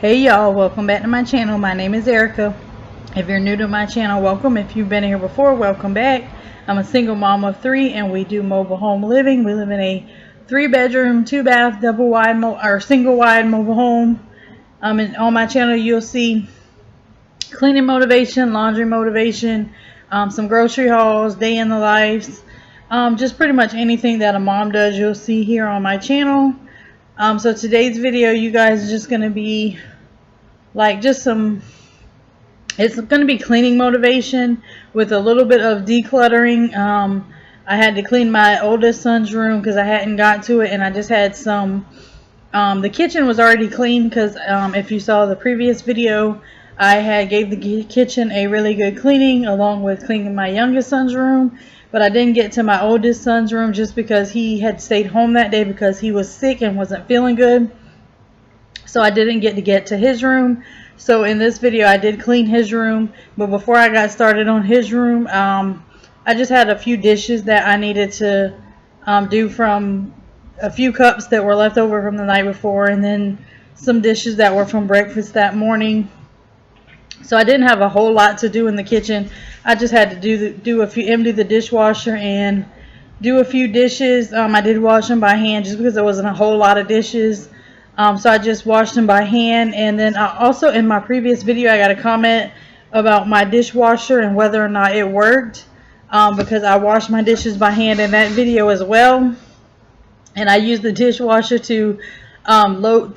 Hey y'all, welcome back to my channel. My name is Erica. If you're new to my channel, welcome. If you've been here before, welcome back. I'm a single mom of 3 and we do mobile home living. We live in a 3-bedroom, 2-bath, double wide or single wide mobile home. And on my channel you'll see cleaning motivation, laundry motivation, some grocery hauls, day in the lives, just pretty much anything that a mom does you'll see here on my channel. So today's video, you guys, is just going to be like it's going to be cleaning motivation with a little bit of decluttering. I had to clean my oldest son's room because I hadn't got to it, and I just had some, the kitchen was already clean because if you saw the previous video, I had gave the kitchen a really good cleaning along with cleaning my youngest son's room, but I didn't get to my oldest son's room just because he had stayed home that day because he was sick and wasn't feeling good. So I didn't get to his room. So in this video I did clean his room, but before I got started on his room, I just had a few dishes that I needed to do, from a few cups that were left over from the night before, and then some dishes that were from breakfast that morning. So I didn't have a whole lot to do in the kitchen. I just had to empty the dishwasher and do a few dishes. I did wash them by hand just because there wasn't a whole lot of dishes. So I just washed them by hand. And then also in my previous video I got a comment about my dishwasher and whether or not it worked, because I washed my dishes by hand in that video as well. And I used the dishwasher to put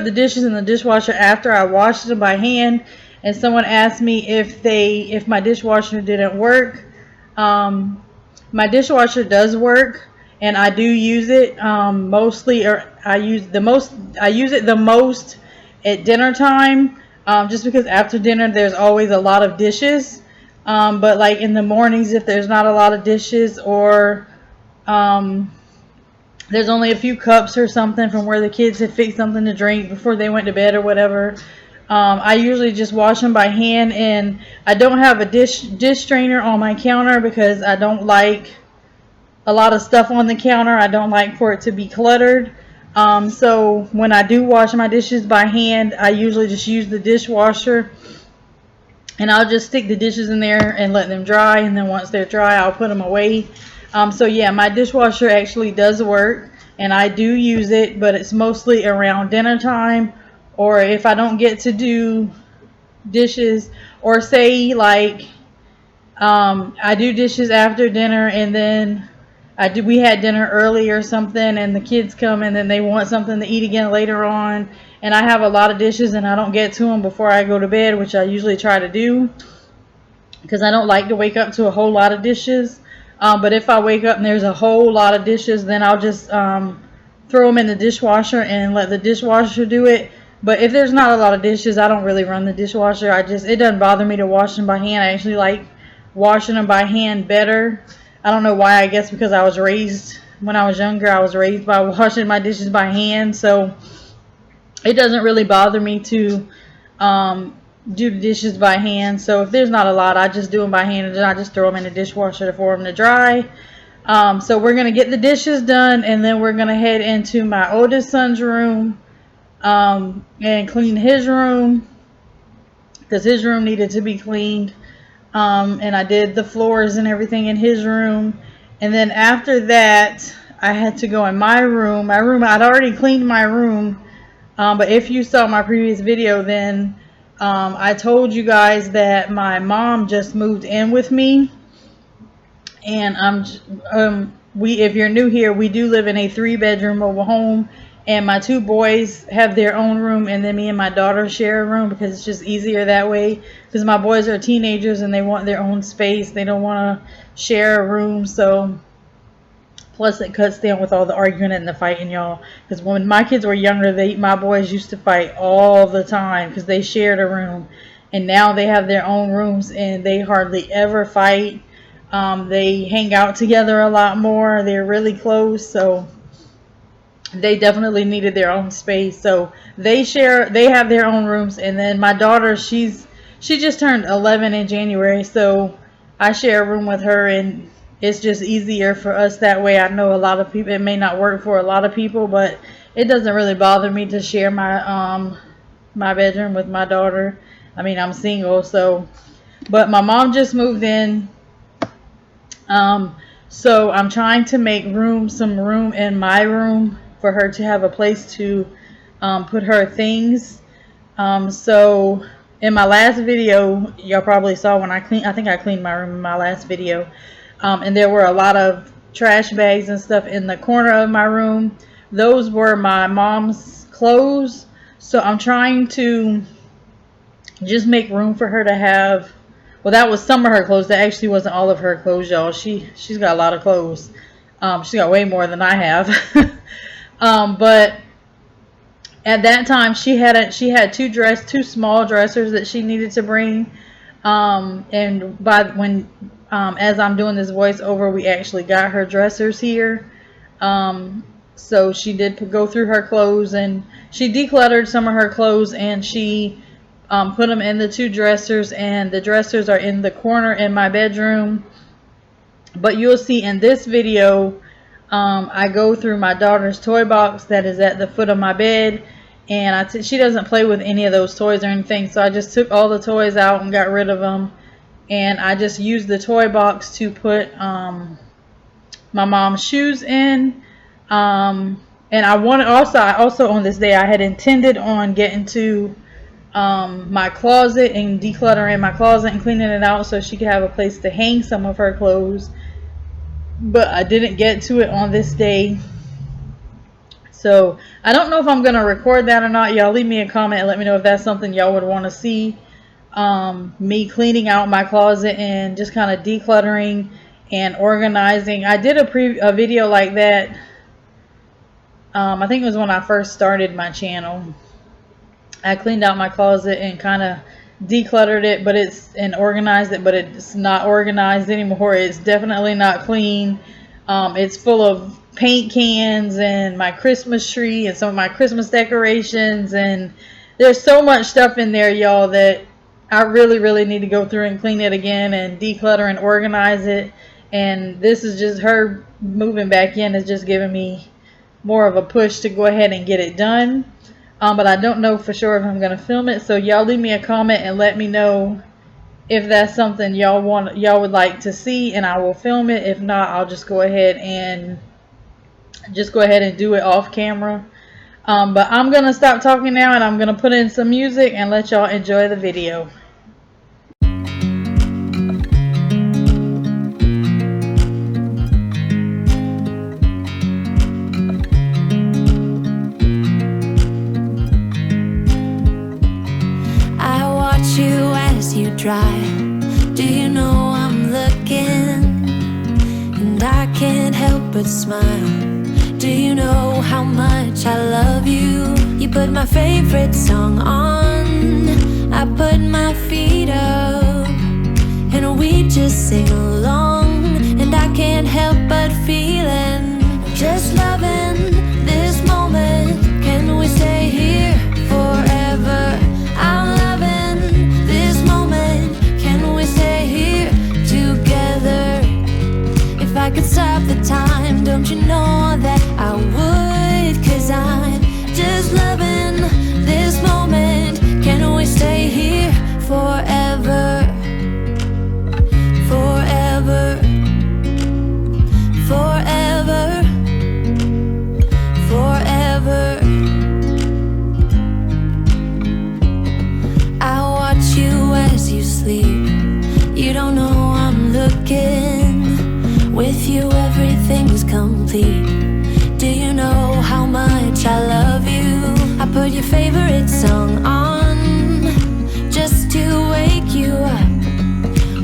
the dishes in the dishwasher after I washed them by hand. And someone asked me if my dishwasher didn't work. My dishwasher does work, and I do use it mostly, or I use it the most at dinner time, just because after dinner there's always a lot of dishes. But like in the mornings, if there's not a lot of dishes, or there's only a few cups or something from where the kids had fixed something to drink before they went to bed or whatever, I usually just wash them by hand. And I don't have a dish strainer on my counter because I don't like a lot of stuff on the counter. I don't like for it to be cluttered. So when I do wash my dishes by hand, I usually just use the dishwasher, and I'll just stick the dishes in there and let them dry, and then once they're dry I'll put them away. So yeah, my dishwasher actually does work, and I do use it, but it's mostly around dinner time, or if I don't get to do dishes, or say like I do dishes after dinner, and then we had dinner early or something, and the kids come and then they want something to eat again later on, and I have a lot of dishes and I don't get to them before I go to bed, which I usually try to do because I don't like to wake up to a whole lot of dishes. But if I wake up and there's a whole lot of dishes, then I'll just throw them in the dishwasher and let the dishwasher do it. But if there's not a lot of dishes, I don't really run the dishwasher. It doesn't bother me to wash them by hand. I actually like washing them by hand better. I don't know why. I guess because when I was younger, I was raised by washing my dishes by hand. So it doesn't really bother me to do the dishes by hand. So if there's not a lot, I just do them by hand, and then I just throw them in the dishwasher for them to dry. So we're going to get the dishes done, and then we're going to head into my oldest son's room and clean his room because his room needed to be cleaned. And I did the floors and everything in his room. And then after that, I had to go in my room. I'd already cleaned my room. But if you saw my previous video, then I told you guys that my mom just moved in with me. And if you're new here, we do live in a 3-bedroom mobile home. And my 2 boys have their own room, and then me and my daughter share a room because it's just easier that way. Because my boys are teenagers and they want their own space. They don't want to share a room. So, plus it cuts down with all the arguing and the fighting, y'all. Because when my kids were younger, my boys used to fight all the time because they shared a room. And now they have their own rooms and they hardly ever fight. They hang out together a lot more. They're really close. So they definitely needed their own space, so they have their own rooms. And then my daughter, she just turned 11 in January, so I share a room with her, and it's just easier for us that way. I know a lot of people, it may not work for a lot of people, but it doesn't really bother me to share my bedroom with my daughter. I mean, I'm single, so, but my mom just moved in. So I'm trying to make some room in my room for her to have a place to put her things. So in my last video, y'all probably saw when I think I cleaned my room in my last video. And there were a lot of trash bags and stuff in the corner of my room. Those were my mom's clothes. So I'm trying to just make room for her to have, well, that was some of her clothes. That actually wasn't all of her clothes, y'all. She's got a lot of clothes. She's got way more than I have. But at that time, she had two small dressers that she needed to bring. And as I'm doing this voiceover, we actually got her dressers here. So she did go through her clothes, and she decluttered some of her clothes, and she put them in the two dressers, and the dressers are in the corner in my bedroom. But you'll see in this video, I go through my daughter's toy box that is at the foot of my bed, and she doesn't play with any of those toys or anything, so I just took all the toys out and got rid of them, and I just used the toy box to put my mom's shoes in. And I also on this day, I had intended on getting to my closet and decluttering my closet and cleaning it out so she could have a place to hang some of her clothes, but I didn't get to it on this day. So I don't know if I'm gonna record that or not. Y'all leave me a comment and let me know if that's something y'all would want to see, me cleaning out my closet and just kind of decluttering and organizing. I did a video like that. I think it was when I first started my channel. I cleaned out my closet and kind of decluttered it, and organized it, but it's not organized anymore. It's definitely not clean. It's full of paint cans and my Christmas tree and some of my Christmas decorations, and there's so much stuff in there, y'all, that I really need to go through and clean it again and declutter and organize it. And this is just her moving back in, is just giving me more of a push to go ahead and get it done. But I don't know for sure if I'm going to film it. So y'all leave me a comment and let me know if that's something y'all would like to see, and I will film it. If not, I'll just go ahead and do it off camera. But I'm going to stop talking now, and I'm going to put in some music and let y'all enjoy the video. You drive. Do you know I'm looking, and I can't help but smile? Do you know how much I love you? You put my favorite song on, I put my feet up, and we just sing along, and I can't help but feeling, just loving this moment. Can we stay here forever? I'm loving this moment. Can we stay here together? If I could stop the time, don't you know that I would? 'Cause I'm just loving this moment. Can we stay here forever? Forever. Forever. Forever. I watch you as you sleep. You don't know I'm looking. With you everything's complete. Do you know how much I love you? I put your favorite song on just to wake you up.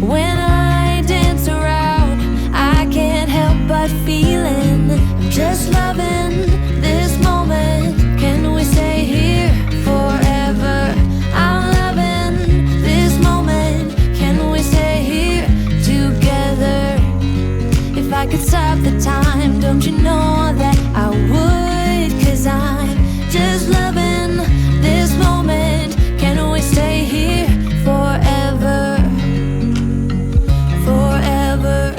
When I dance around, I can't help but feeling, I'm just loving this moment. Can we stay here forever? I'm loving this moment. Can we stay here together? If I could stop the time, don't you know that I would? 'Cause I'm just loving this moment. Can we stay here forever? Forever.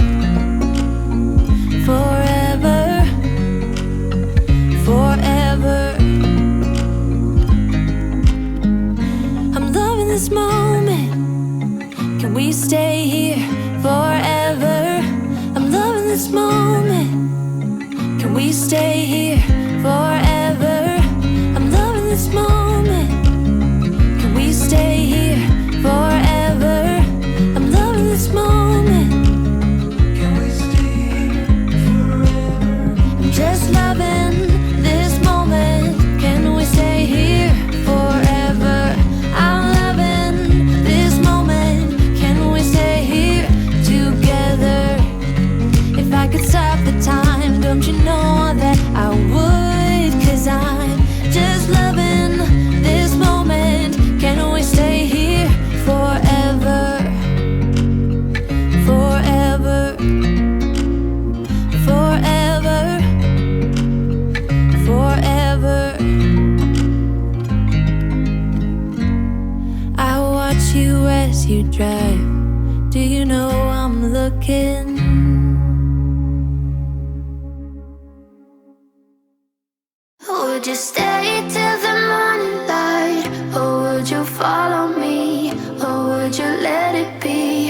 Forever. Forever. I'm looking. Would you stay till the morning light, or would you follow me, or would you let it be?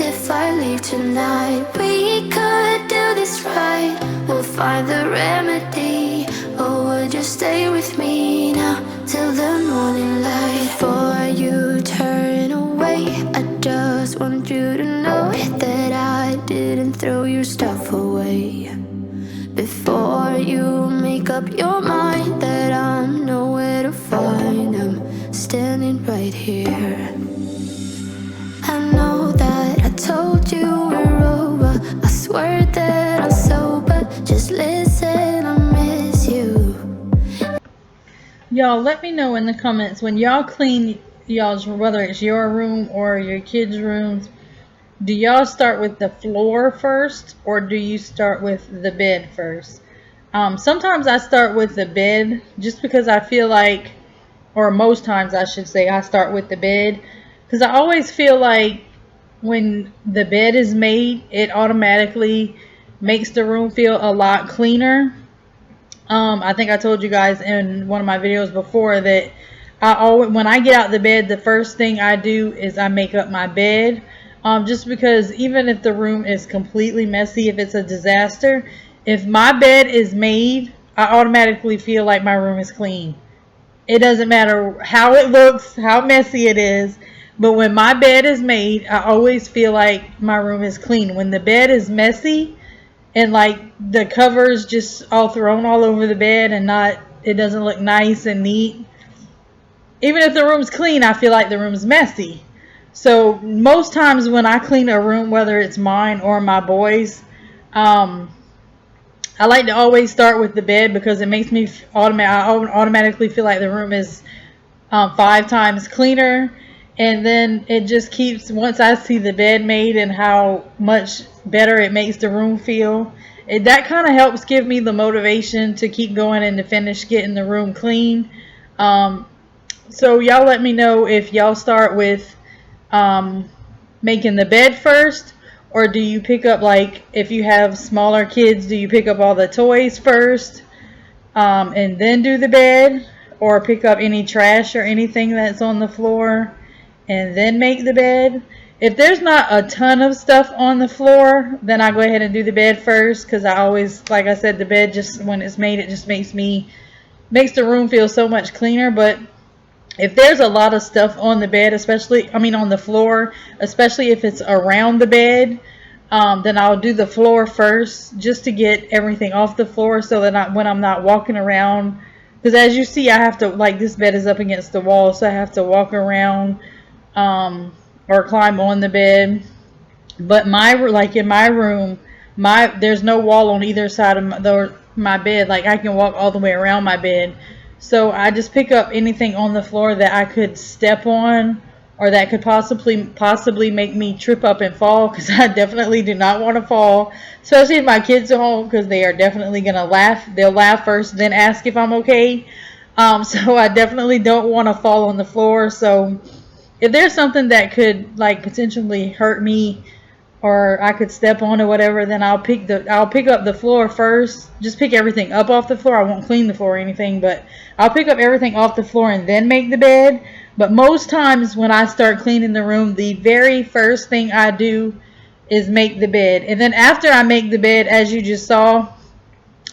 If I leave tonight, we could do this right. We'll find the remedy. Or would you stay with me now till the morning light? Before you turn away, I just want you to know that I didn't throw your stuff away. Before you make up your mind that I'm nowhere to find, I'm standing right here. I know that I told you we're over, I swear that I'm sober, just listen, I miss you. Y'all, let me know in the comments when y'all clean y'all's, whether it's your room or your kids' rooms, do y'all start with the floor first, or do you start with the bed first? Sometimes I start with the bed just because I feel like, or most times I should say, I start with the bed because I always feel like when the bed is made, it automatically makes the room feel a lot cleaner. I think I told you guys in one of my videos before that when I get out of the bed, the first thing I do is I make up my bed. Just because even if the room is completely messy, if it's a disaster, if my bed is made, I automatically feel like my room is clean. It doesn't matter how it looks, how messy it is, but when my bed is made, I always feel like my room is clean. When the bed is messy and like the covers just all thrown all over the bed and it doesn't look nice and neat, even if the room's clean, I feel like the room's messy. So most times when I clean a room, whether it's mine or my boys', I like to always start with the bed because it makes me automatically feel like the room is 5 times cleaner. And then it just keeps, once I see the bed made and how much better it makes the room feel, that kind of helps give me the motivation to keep going and to finish getting the room clean. So y'all let me know if y'all start with making the bed first, or do you pick up, like if you have smaller kids, do you pick up all the toys first and then do the bed, or pick up any trash or anything that's on the floor and then make the bed? If there's not a ton of stuff on the floor, then I go ahead and do the bed first, because I always, like I said, the bed just when it's made, it just makes the room feel so much cleaner. But if there's a lot of stuff on the bed, on the floor, especially if it's around the bed, then I'll do the floor first just to get everything off the floor, so that when I'm not walking around, because as you see, I have to, like, this bed is up against the wall, so I have to walk around or climb on the bed. But in my room, there's no wall on either side of my bed. Like, I can walk all the way around my bed. So I just pick up anything on the floor that I could step on, or that could possibly make me trip up and fall, because I definitely do not want to fall, especially if my kids are home, because they are definitely going to laugh. They'll laugh first, then ask if I'm okay. So I definitely don't want to fall on the floor. So if there's something that could, like, potentially hurt me, or I could step on or whatever, then I'll pick up the floor first. Just pick everything up off the floor. I won't clean the floor or anything, but I'll pick up everything off the floor and then make the bed. But most times when I start cleaning the room, the very first thing I do is make the bed. And then after I make the bed, as you just saw,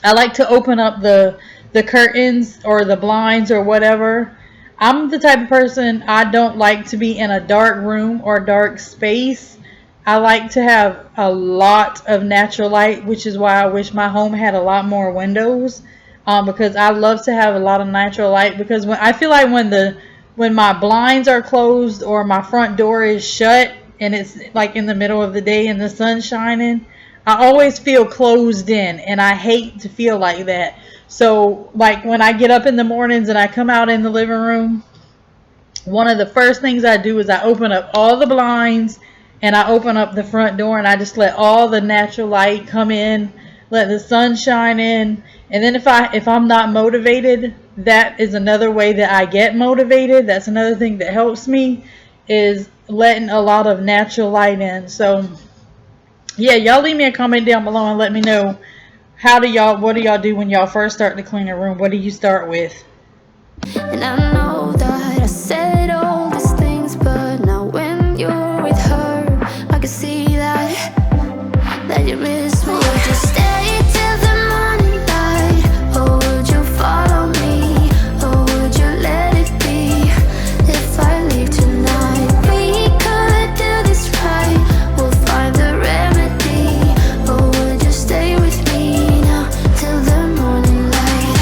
I like to open up the curtains or the blinds or whatever. I'm the type of person, I don't like to be in a dark room or dark space. I like to have a lot of natural light, which is why I wish my home had a lot more windows, because I love to have a lot of natural light. Because I feel like when my blinds are closed or my front door is shut and it's like in the middle of the day and the sun's shining, I always feel closed in, and I hate to feel like that. So, like, when I get up in the mornings and I come out in the living room, one of the first things I do is I open up all the blinds and I open up the front door, and I just let all the natural light come in, let the sun shine in. And then if I'm not motivated, that is another way that I get motivated. That's another thing that helps me, is letting a lot of natural light in. So Yeah, y'all leave me a comment down below and let me know what do y'all do when y'all first start to clean a room? What do you start with? And I know that I said all these things, but now when you're with her, I can see that you miss me. Would you stay till the morning light, or would you follow me, or would you let it be? If I leave tonight, we could do this right. We'll find the remedy, or would you stay with me now till the morning light,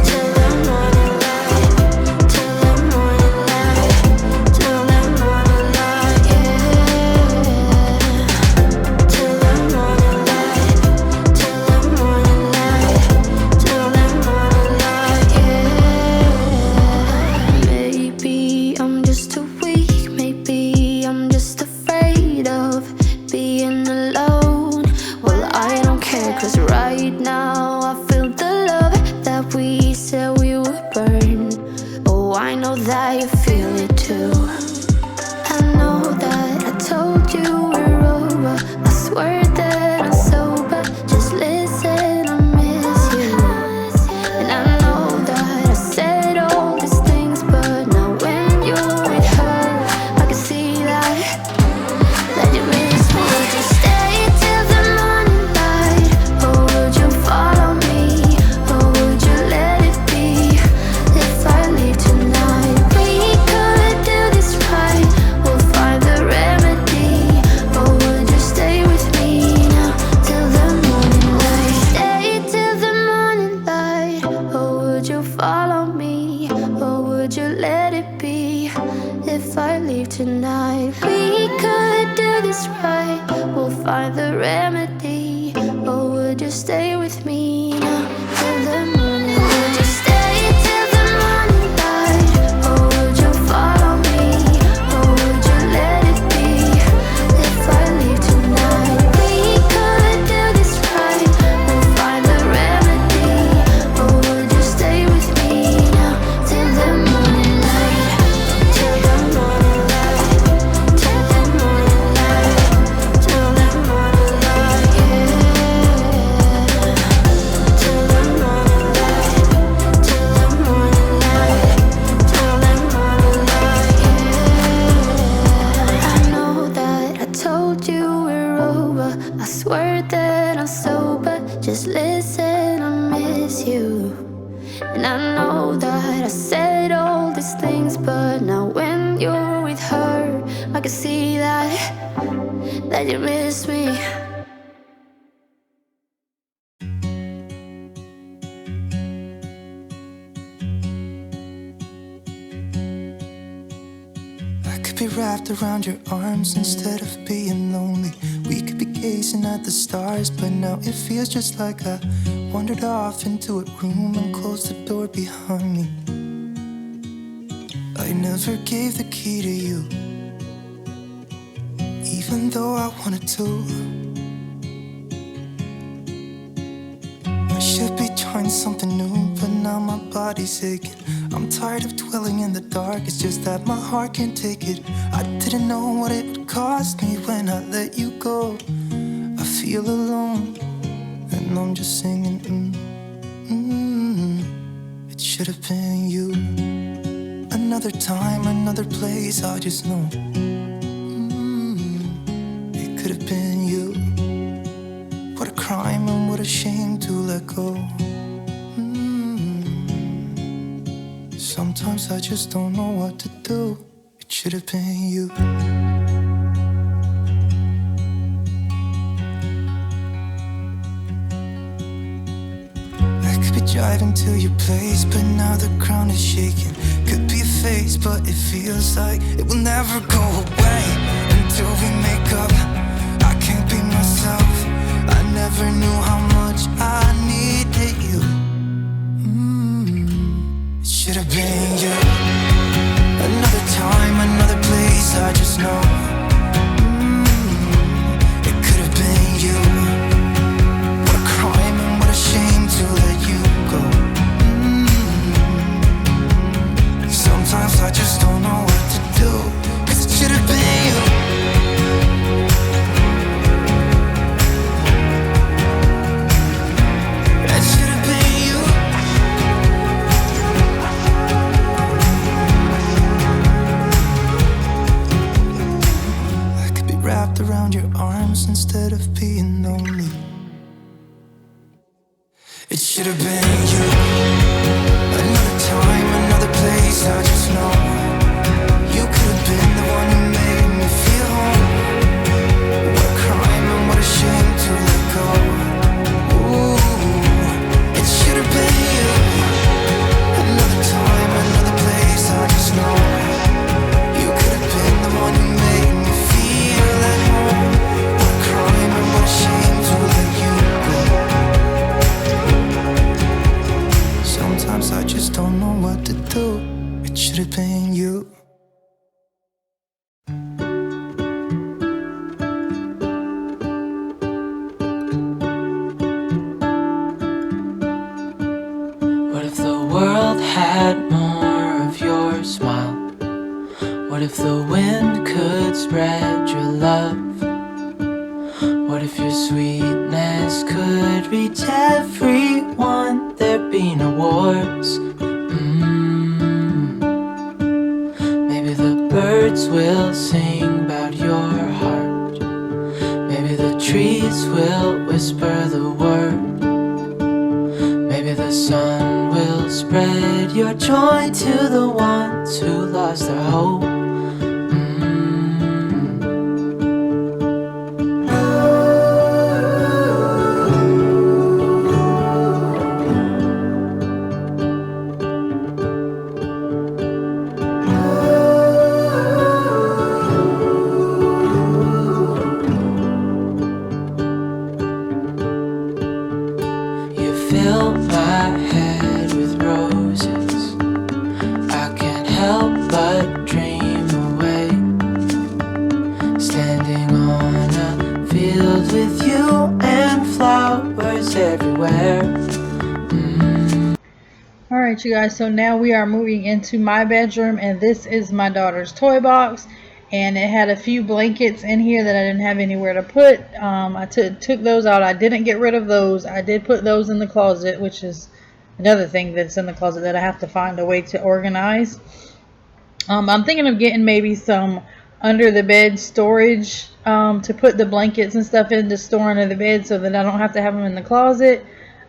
till the morning light, till the morning light, till the morning light, yeah. Till the morning light, till the morning light, till the morning light, yeah. Maybe I'm just too weak, maybe I'm just afraid of being alone. Well, I don't care, 'cause right now I feel the love that we said we would burn. Oh, I know that you feel it too. I know that I told you we're over. I swear that I'm sober. Just listen, I miss you. And I know that I said all these things, but now when you're with her, I can see that you miss me. Would you stay till the morning light, or would you follow me, or would you let it be? If I leave tonight, we could do this right. We'll find the remedy, or would you stay with me now till the morning light? Stay till the morning light, or would you follow me, or would you let it be? If I leave tonight, we could do this right. We'll find the remedy, or would you stay with me now till the morning light? Would you stay till the morning light, or would you follow me, or would you let it be? If I leave tonight, we could do this right. We'll find the remedy, or would you stay with me now till the morning light, till the morning light, till the morning light, till the morning light, yeah. Till the morning light, till the morning light, till the morning light, yeah. I know that I told you we're over. I swear that I'm sober. Just listen, I miss you. And I know that I said all these things, but now when you're with her, I can see that you miss me. I could be wrapped around your arms instead of being lonely. We could be gazing at the stars, but now it feels just like I wandered off into a room and closed the door behind me. I never gave the key to you, even though I wanted to. I should be trying something new, but now my body's aching. I'm tired of dwelling in the dark, it's just that my heart can't take it. I didn't know what it would cost me when I let you go. I feel alone, and I'm just singing, It should have been you. Another time, another place, I just know. It could have been you. What a crime and what a shame to let go. Sometimes I just don't know what to do. It should have been you. I could be driving to your place, but now the ground is shaking. Could be a phase, but it feels like it will never go away until we make up. I can't be myself. I never knew how much I needed you. It should have been you. Another time, another place, I just know. It could have been you. What a crime and what a shame to let you go. Sometimes I just don't know what to do, 'cause it should have been you. being lonely. It should have been you. Another time, another place, I just know you could have been the one who made me feel home. What a crime and what a shame to let go. Ooh, it should have been you. Another time, another place, I just know you could have been the one who made me feel at home. What a crime and what a shame to let you go. Sometimes I just don't know what to do. It should have been you. What if the world had more of your smile? What if the wind could spread your love? What if your sweetness could reach everyone? There'd be no wars. Maybe the birds will sing about your heart. Maybe the trees will whisper the word. Maybe the sun will spread your joy to the ones who lost their hope. Fill my head with roses. I can't help but dream away, standing on a field with you and flowers everywhere. Alright you guys, so now we are moving into my bedroom, and this is my daughter's toy box, and it had a few blankets in here that I didn't have anywhere to put. I took those out. I didn't get rid of those. I did put those in the closet, which is another thing that's in the closet that I have to find a way to organize. I'm thinking of getting maybe some under the bed storage to put the blankets and stuff in to store under the bed so that I don't have to have them in the closet.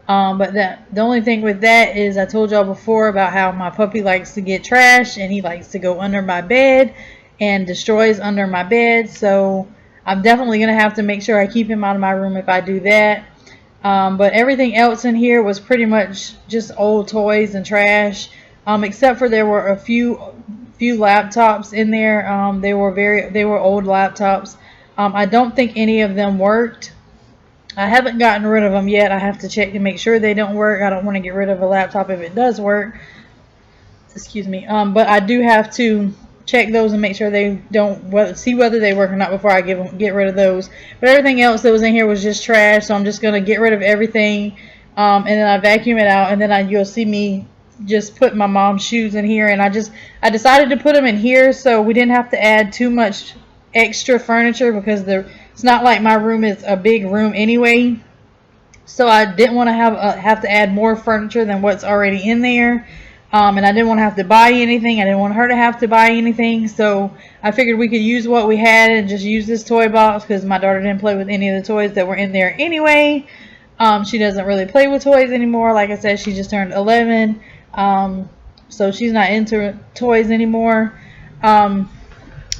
But the only thing with that is I told y'all before about how my puppy likes to get trash, and he likes to go under my bed and destroys under my bed. So I'm definitely going to have to make sure I keep him out of my room if I do that. But everything else in here was pretty much just old toys and trash, except for there were a few laptops in there. They were old laptops. I don't think any of them worked. I haven't gotten rid of them yet. I have to check to make sure they don't work. I don't want to get rid of a laptop if it does work. Excuse me. But I do have to check those and make sure they don't, see whether they work or not before I get rid of those. But everything else that was in here was just trash, so I'm just going to get rid of everything, and then I vacuum it out, and then you'll see me just put my mom's shoes in here. And I decided to put them in here so we didn't have to add too much extra furniture, because it's not like my room is a big room anyway, so I didn't want to have to add more furniture than what's already in there. And I didn't want to have to buy anything. I didn't want her to have to buy anything. So I figured we could use what we had and just use this toy box, because my daughter didn't play with any of the toys that were in there anyway. She doesn't really play with toys anymore. Like I said, she just turned 11. So she's not into toys anymore. We're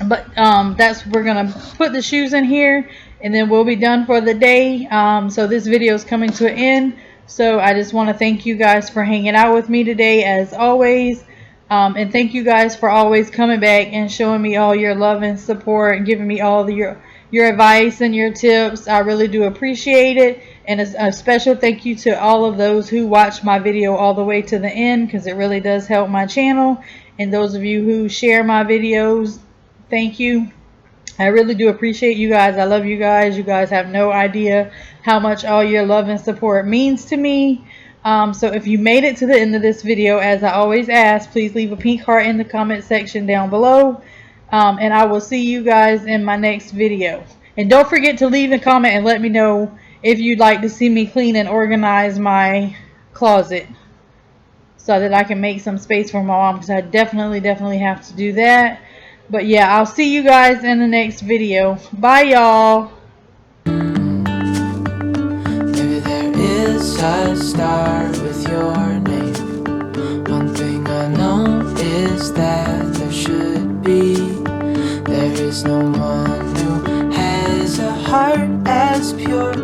going to put the shoes in here, and then we'll be done for the day. So this video is coming to an end. So I just want to thank you guys for hanging out with me today, as always. And thank you guys for always coming back and showing me all your love and support and giving me all your advice and your tips. I really do appreciate it. And a special thank you to all of those who watch my video all the way to the end, because it really does help my channel. And those of you who share my videos, thank you. I really do appreciate you guys. I love you guys. You guys have no idea how much all your love and support means to me. So if you made it to the end of this video, as I always ask, please leave a pink heart in the comment section down below. And I will see you guys in my next video. And don't forget to leave a comment and let me know if you'd like to see me clean and organize my closet, so that I can make some space for my mom, because I definitely have to do that. But yeah, I'll see you guys in the next video. Bye, y'all. does start with your name. One thing I know is that there should be. There is no one who has a heart as pure